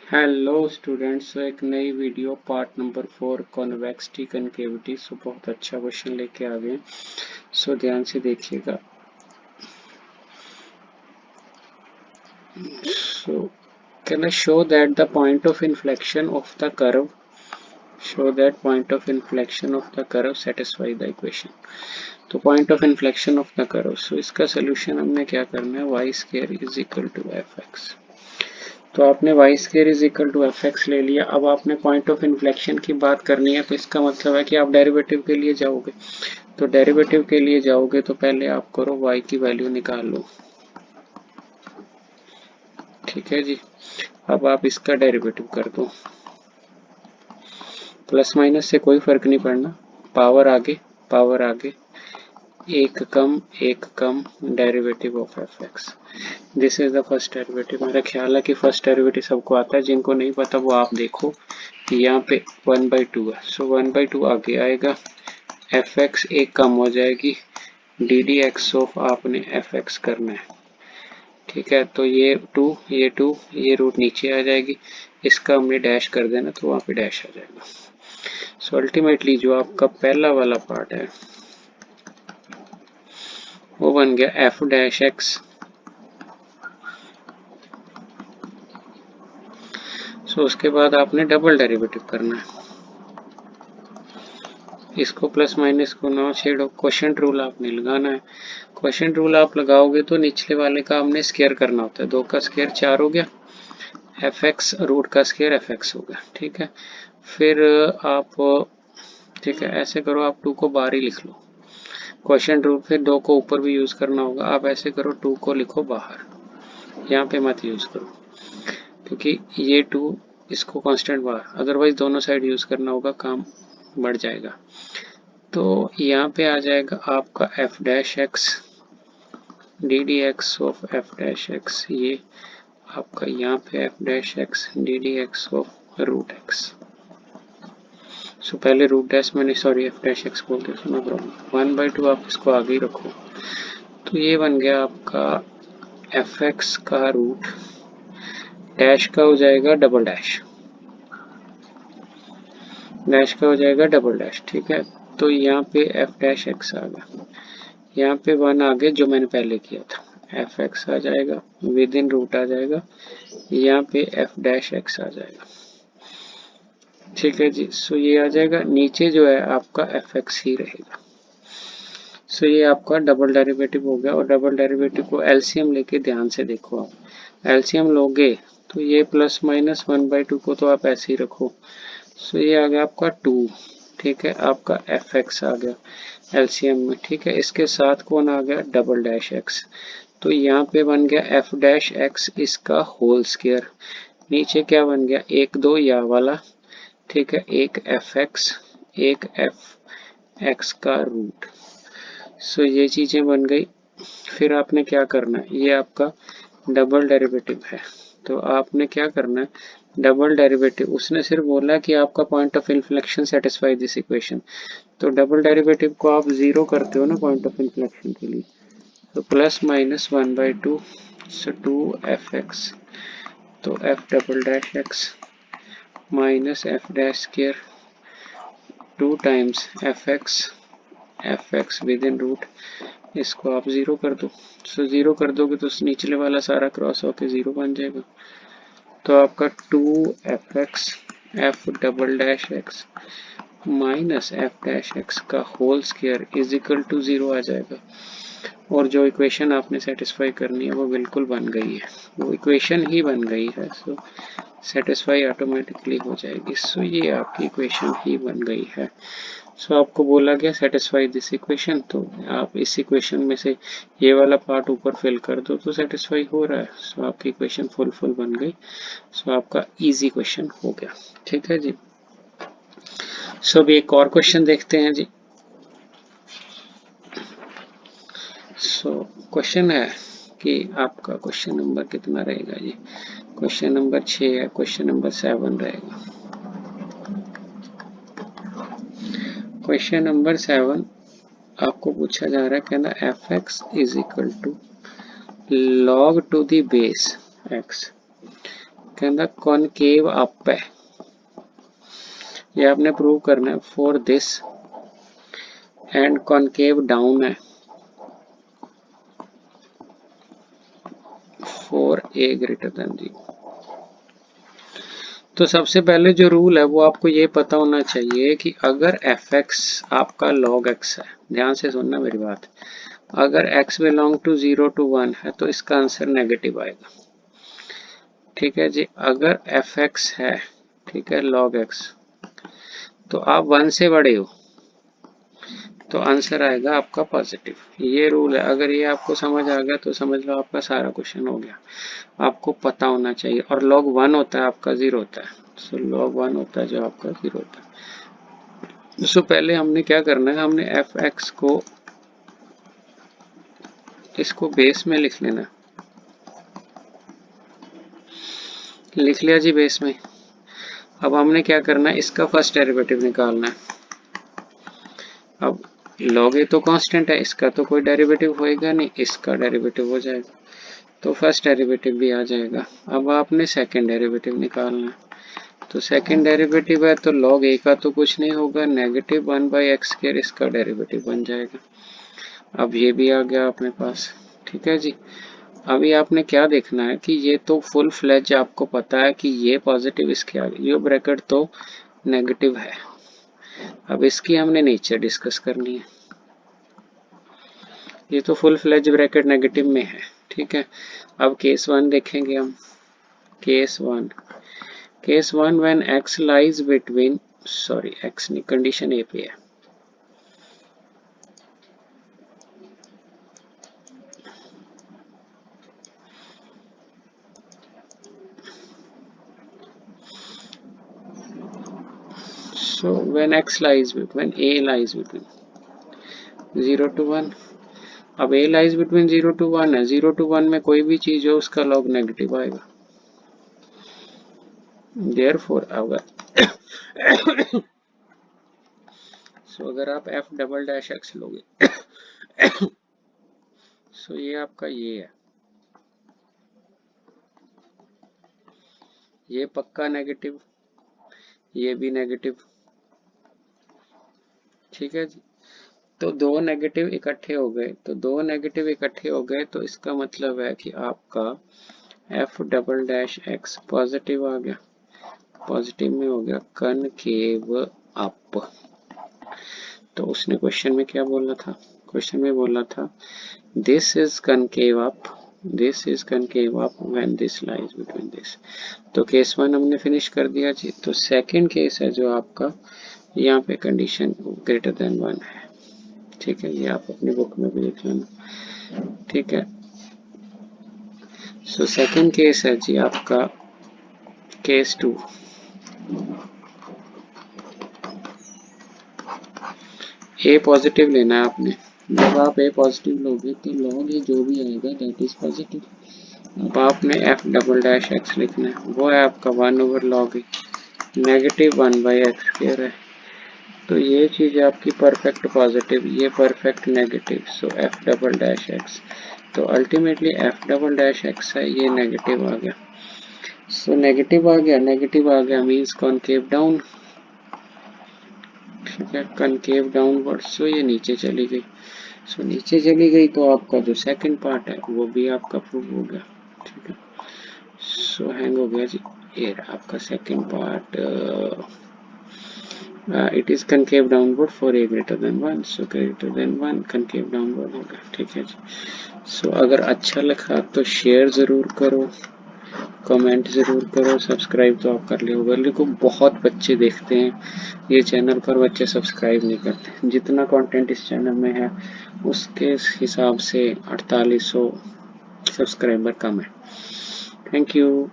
Hello students, एक नई video part number 4 convexity concavity. So बहुत अच्छा क्वेश्चन लेके आ गए। सो ध्यान से देखिएगा। So can I show that the point of inflection of the curve satisfy the equation. तो point of inflection of the curve, so इसका सोल्यूशन हमने क्या करना है, y square is equal to f x. तो आपने y square is equal to f x ले लिया। अब आपने पॉइंट ऑफ इन्फ्लेक्शन की बात करनी है, तो इसका मतलब है कि आप डेरिवेटिव के लिए जाओगे। तो डेरिवेटिव के लिए जाओगे तो पहले आप करो y की वैल्यू निकाल लो। ठीक है जी। अब आप इसका डेरिवेटिव कर दो। प्लस माइनस से कोई फर्क नहीं पड़ना, पावर आगे, एक कम derivative of f x. This is the first derivative. मेरा ख्याल है कि फर्स्ट डेरिवेटिव सबको आता है, जिनको नहीं पता वो आप देखो। यहाँ पे 1/2 है, सो 1/2 आगे आएगा। एफ एक्स एक कम हो जाएगी, डी डी एक्स ऑफ आपने एफ एक्स करना है। ठीक है, तो ये टू ये रूट नीचे आ जाएगी, इसका हमने डैश कर देना तो वहाँ पे डैश आ जाएगा। सो अल्टीमेटली जो आपका पहला वाला पार्ट है वो बन गया एफ डैश एक्स। सो उसके बाद आपने डबल डेरिवेटिव करना है। इसको प्लस माइनस को ना छेड़ो, क्वेश्चन रूल आपने लगाना है। क्वेश्चन रूल आप लगाओगे तो निचले वाले का हमने स्क्वायर करना होता है। 2 का स्क्वायर 4 हो गया, एफ एक्स रूट का स्क्वायर एफ एक्स हो गया। ठीक है, फिर आप ठीक है ऐसे करो, आप 2 को बाहर ही लिख लो क्वेश्चन रूल। फिर 2 को ऊपर भी यूज करना होगा। आप ऐसे करो, 2 को लिखो बाहर, यहाँ पे मत यूज करो क्योंकि ये 2 इसको कांस्टेंट बाहर, अदरवाइज दोनों साइड यूज करना होगा, काम बढ़ जाएगा। तो यहाँ पे आ जाएगा आपका f dash x d d x of f dash x, ये आपका यहाँ पे f dash x d d x of root x. So पहले रूट डैश मैंने सॉरी एफ डैश एक्स बोल दिया, नो प्रॉब्लम। 1/2 आप इसको आगे ही रखो। तो ये बन गया आपका एफ एक्स का रूट, डैश का हो जाएगा डबल डैश, डैश का हो जाएगा डबल डैश। ठीक है, तो यहाँ पे एफ डैश एक्स आ गया, यहाँ पे 1 आगे जो मैंने पहले किया था, एफ एक्स आ जाएगा, विद इन रूट आ जाएगा, यहाँ पे एफ डैश एक्स आ जाएगा। ठीक है जी, सो ये आ जाएगा, नीचे जो है आपका एफ एक्स ही रहेगा। सो ये आपका डबल डेरिवेटिव हो गया। और डबल डेरिवेटिव को एलसीएम लेके ध्यान से देखो, आप एलसीएम लोगे तो ये प्लस माइनस 1/2 को तो आप ऐसे ही रखो। सो ये आ गया आपका 2। ठीक है, आपका एफ एक्स आ गया एलसीएम में। ठीक है, इसके साथ कौन आ गया, डबल डैश एक्स। तो यहाँ पे बन गया एफ डैश एक्स इसका होल स्क्वायर। नीचे क्या बन गया, 1 2 या वाला। ठीक है, एक एफ एक्स एक एफ एक्स का रूट। सो ये चीजें बन गई। फिर आपने क्या करना है, ये आपका डबल डेरिवेटिव है, तो आपने क्या करना है, डबल डेरिवेटिव, उसने सिर्फ बोला कि आपका point of inflection satisfy this equation. तो डबल डेरिवेटिव को आप जीरो करते हो ना पॉइंट ऑफ इन्फ्लेक्शन के लिए, तो प्लस माइनस 1/2, सो 2f(x), तो f double dash x minus f dash square 2 times f x with in root, इसको आप जीरो कर दो। सो जीरो कर दोगे तो निचले वाला सारा क्रॉस होके जीरो बन जाएगा। तो आपका 2f(x) f double dash x minus f dash x का whole square is equal to zero आ जाएगा। और जो इक्वेशन आपने सेटिस्फाई करनी है वो बिल्कुल बन गई है, वो इक्वेशन ही बन गई है। सो सेटिस्फाई ऑटोमेटिकली हो जाएगी। सो ये आपकी इक्वेशन ही बन गई है। सो आपको बोला गया सेटिस्फाई दिस इक्वेशन, तो आप इस इक्वेशन में से ये वाला पार्ट ऊपर फिल कर दो तो सेटिस्फाई हो रहा है। सो आपकी इक्वेशन फुल बन गई। सो आपका इजी क्वेश्चन हो गया। ठीक है जी। सो अभी एक और क्वेश्चन देखते हैं जी। सो क्वेश्चन है कि आपका क्वेश्चन नंबर कितना रहेगा जी, क्वेश्चन नंबर 6 है, क्वेश्चन नंबर 7 रहेगा। क्वेश्चन नंबर 7 आपको पूछा जा रहा है, कहना f x is equal to log to the base x कहना कॉनकेव अप है, ये आपने प्रूव करना है for this, and concave down है फॉर ए ग्रेटर देन 0। तो सबसे पहले जो रूल है वो आपको ये पता होना चाहिए कि अगर fx आपका log x है, ध्यान से सुनना मेरी बात, अगर x बिलोंग टू 0 to 1 है तो इसका आंसर नेगेटिव आएगा। ठीक है जी, अगर fx है, ठीक है, log x, तो आप 1 से बड़े हो तो आंसर आएगा आपका पॉजिटिव। ये रूल है, अगर ये आपको समझ आ गया तो समझ लो आपका सारा क्वेश्चन हो गया। आपको पता होना चाहिए, और log 1 होता है आपका 0 होता है, सो log 1 होता है जो आपका 0 होता है। सो पहले हमने क्या करना है, हमने fx को इसको बेस में लिख लेना, लिख लिया जी बेस में। अब हमने क्या करना है, इसका फर्स्ट डेरिवेटिव निकालना है। अब log a तो कांस्टेंट है, इसका तो कोई डेरिवेटिव होएगा नहीं, इसका डेरिवेटिव हो जाएगा, तो फर्स्ट डेरिवेटिव भी आ जाएगा। अब आपने सेकंड डेरिवेटिव निकालना है, तो सेकंड डेरिवेटिव है तो log a का तो कुछ नहीं होगा, नेगेटिव 1/x², इसका डेरिवेटिव बन जाएगा। अब ये भी आ गया अपने पास। ठीक है जी, अभी आपने क्या देखना है कि ये तो फुल फ्लेज आपको पता है कि ये पॉजिटिव इसके आगे, ये ब्रैकेट तो नेगेटिव है। अब इसकी हमने नेचर डिस्कस करनी है, ये तो फुल फ्लेज ब्रैकेट नेगेटिव में है। ठीक है, अब केस 1 देखेंगे हम। Case 1 when x lies between, sorry x नहीं, कंडीशन ए पे है। So when x lies between, a lies between 0 to 1, अब a lies between 0 to 1 है, 0 to 1 में कोई भी चीज हो उसका log नेगेटिव आएगा। Therefore अगर so अगर आप f डबल डैश x लोगे so ये आपका ये है, ये पक्का नेगेटिव, ये भी नेगेटिव। ठीक है जी, तो दो नेगेटिव इकट्ठे हो गए, तो दो नेगेटिव इकट्ठे हो गए, तो इसका मतलब है कि आपका f double dash x positive आ गया, पॉजिटिव में हो गया कनकेव अप। तो उसने क्वेश्चन में क्या बोला था, क्वेश्चन में बोला था this is concave up, this is concave up when this lies between this. तो केस 1 हमने फिनिश कर दिया जी। तो सेकंड केस है जो आपका, यहाँ पे कंडीशन ग्रेटर देन 1 है। ठीक है, ये आप अपनी बुक में भी लिख लेना। ठीक है, सो सेकंड केस है जी आपका केस 2। ए पॉजिटिव लेना है आपने, जब आप ए पॉजिटिव लोगे तो log ए जो भी आएगा दैट इज पॉजिटिव। अब आपने f डबल डैश x लिखना है, वो है आपका 1/log ए, नेगेटिव 1/x² है। तो ये चीज आपकी परफेक्ट पॉजिटिव, ये परफेक्ट नेगेटिव, सो f डबल डैश x, तो ultimately f double dash x है, ये नेगेटिव आ गया। सो नेगेटिव आ गया, नेगेटिव आ गया मीन्स कॉनकेव डाउन। ठीक है, कनकेव डाउनवर्ड, सो ये नीचे चली गई। सो नीचे चली गई तो आपका जो सेकंड पार्ट है वो भी आपका प्रूव हो गया। ठीक है, सो हैंग हो गया जी, ये आपका second part, it is concave downward for a greater then 1, so greater than 1 concave downward हो गया। ठीक है जी, सो अगर अच्छा लगा तो शेयर जरूर करो, कमेंट ज़रूर करो, सब्सक्राइब तो आप कर लियो होगा, लेकिन बहुत बच्चे देखते हैं ये चैनल पर, बच्चे सब्सक्राइब नहीं करते। जितना कंटेंट इस चैनल में है उसके हिसाब से 4800 सब्सक्राइबर कम है। Thank you.